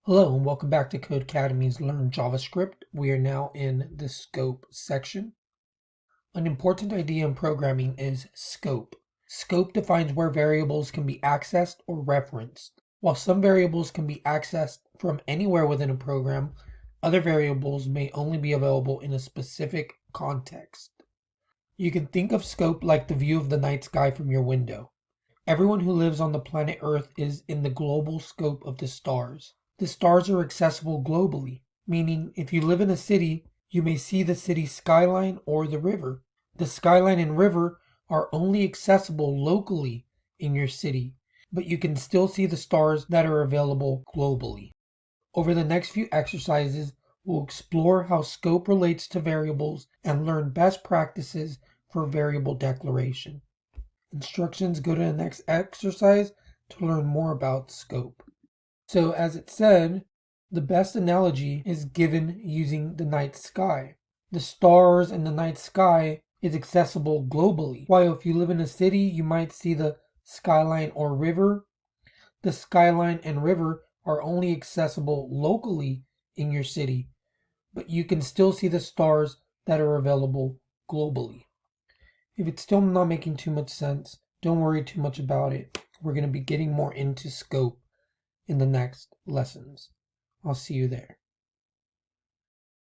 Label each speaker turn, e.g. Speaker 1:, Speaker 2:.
Speaker 1: Hello and welcome back to Codecademy's Learn JavaScript. We are now in the scope section. An important idea in programming is scope. Scope defines where variables can be accessed or referenced. While some variables can be accessed from anywhere within a program, other variables may only be available in a specific context. You can think of scope like the view of the night sky from your window. Everyone who lives on the planet Earth is in the global scope of the stars. The stars are accessible globally, meaning if you live in a city, you may see the city's skyline or the river. The skyline and river are only accessible locally in your city, but you can still see the stars that are available globally. Over the next few exercises, we'll explore how scope relates to variables and learn best practices for variable declaration. Instructions go to the next exercise to learn more about scope. So as it said, the best analogy is given using the night sky. The stars and the night sky is accessible globally. While if you live in a city, you might see the skyline or river. The skyline and river are only accessible locally in your city, but you can still see the stars that are available globally. If it's still not making too much sense, don't worry too much about it. We're going to be getting more into scope in the next lessons. I'll see you there.